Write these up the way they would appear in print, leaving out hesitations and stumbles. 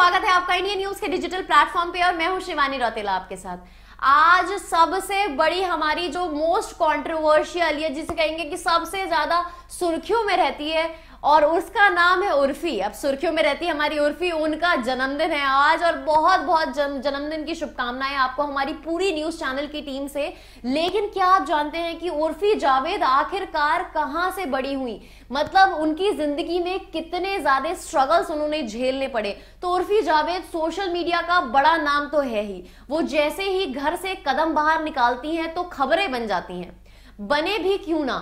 स्वागत है आपका इंडियन न्यूज के डिजिटल प्लेटफॉर्म पे और मैं हूं शिवानी रौतेला आपके साथ। आज सबसे बड़ी हमारी जो मोस्ट कंट्रोवर्शियल या जिसे कहेंगे कि सबसे ज्यादा सुर्खियों में रहती है और उसका नाम है उर्फी। अब सुर्खियों में रहती है हमारी उर्फी, उनका जन्मदिन है आज और बहुत बहुत जन्मदिन की शुभकामनाएं आपको हमारी पूरी न्यूज चैनल की टीम से। लेकिन क्या आप जानते हैं कि उर्फी जावेद आखिरकार कहां से बड़ी हुई, मतलब उनकी जिंदगी में कितने ज्यादा स्ट्रगल्स उन्होंने झेलने पड़े। तो उर्फी जावेद सोशल मीडिया का बड़ा नाम तो है ही, वो जैसे ही घर से कदम बाहर निकालती हैं तो खबरें बन जाती हैं। बने भी क्यों ना,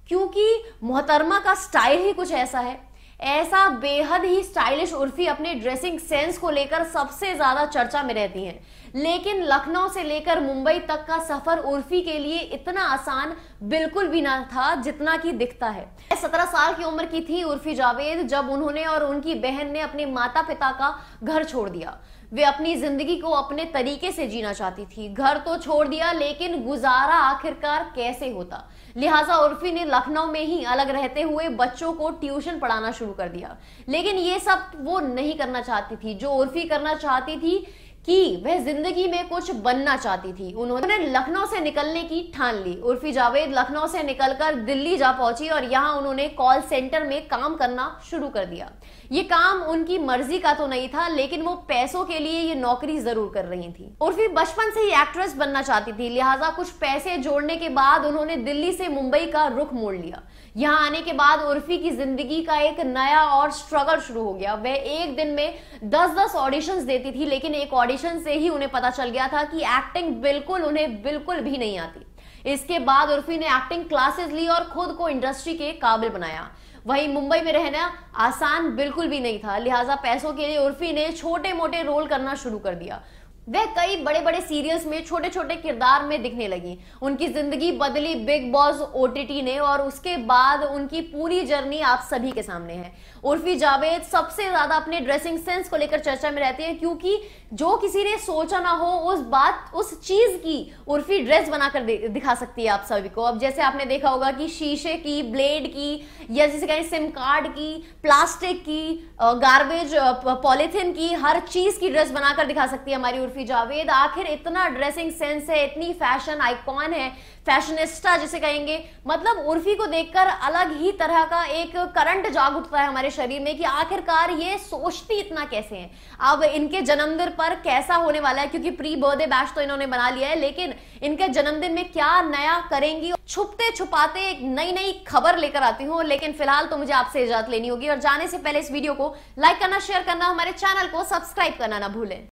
क्योंकि मोहतरमा का स्टाइल ही कुछ ऐसा है। ऐसा बेहद ही स्टाइलिश उर्फी अपने ड्रेसिंग सेंस को लेकर सबसे ज्यादा चर्चा में रहती हैं। लेकिन लखनऊ से लेकर मुंबई तक का सफर उर्फी के लिए इतना आसान बिल्कुल भी ना था जितना कि दिखता है। 17 साल की उम्र की थी उर्फी जावेद जब उन्होंने और उनकी बहन ने अपने माता पिता का घर छोड़ दिया। वे अपनी जिंदगी को अपने तरीके से जीना चाहती थी। घर तो छोड़ दिया लेकिन गुजारा आखिरकार कैसे होता, लिहाजा उर्फी ने लखनऊ में ही अलग रहते हुए बच्चों को ट्यूशन पढ़ाना शुरू कर दिया। लेकिन ये सब वो नहीं करना चाहती थी। जो उर्फी करना चाहती थी कि वह जिंदगी में कुछ बनना चाहती थी। उन्होंने लखनऊ से निकलने की ठान ली। उर्फी जावेद लखनऊ से निकलकर दिल्ली जा पहुंची और यहां उन्होंने कॉल सेंटर में काम करना शुरू कर दिया। ये काम उनकी मर्जी का तो नहीं था, लेकिन वो पैसों के लिए ये नौकरी जरूर कर रही थी। उर्फी बचपन से ही एक्ट्रेस बनना चाहती थी, लिहाजा कुछ पैसे जोड़ने के बाद उन्होंने दिल्ली से मुंबई का रुख मोड़ लिया। यहाँ आने के बाद उर्फी की जिंदगी का एक नया और स्ट्रगल शुरू हो गया। वह एक दिन में 10-10 ऑडिशंस देती थी, लेकिन एक ऑडिशन से ही उन्हें पता चल गया था कि एक्टिंग उन्हें बिल्कुल भी नहीं आती। इसके बाद उर्फी ने एक्टिंग क्लासेस ली और खुद को इंडस्ट्री के काबिल बनाया। वहीं मुंबई में रहना आसान बिल्कुल भी नहीं था, लिहाजा पैसों के लिए उर्फी ने छोटे मोटे रोल करना शुरू कर दिया। वह कई बड़े बड़े सीरियल्स में छोटे छोटे किरदार में दिखने लगी। उनकी जिंदगी बदली बिग बॉस ओटीटी ने और उसके बाद उनकी पूरी जर्नी आप सभी के सामने है। उर्फी जावेद सबसे ज्यादा अपने ड्रेसिंग सेंस को लेकर चर्चा में रहती है, क्योंकि जो किसी ने सोचा ना हो उस चीज की उर्फी ड्रेस बनाकर दिखा सकती है आप सभी को। अब जैसे आपने देखा होगा कि शीशे की, ब्लेड की, या जिसे कहें सिम कार्ड की, प्लास्टिक की, गार्बेज पॉलिथीन की, हर चीज की ड्रेस बनाकर दिखा सकती है हमारी उर्फी जावेद। आखिर इतना ड्रेसिंग सेंस है, इतनी फैशन आइकॉन है, फैशनिस्टा जिसे कहेंगे। मतलब उर्फी को देखकर अलग ही तरह का एक करंट जाग उठता है हमारे शरीर में कि आखिरकार ये सोचती इतना कैसे हैं। अब इनके जन्मदिन पर कैसा होने वाला है, क्योंकि प्री बर्थडे बैश तो इन्होंने बना लिया है, लेकिन इनके जन्मदिन में क्या नया करेंगी, छुपते छुपाते एक नई खबर लेकर आती हूँ। लेकिन फिलहाल तो मुझे आपसे इजाजत लेनी होगी और जाने से पहले इस वीडियो को लाइक करना, शेयर करना, हमारे चैनल को सब्सक्राइब करना ना भूलें।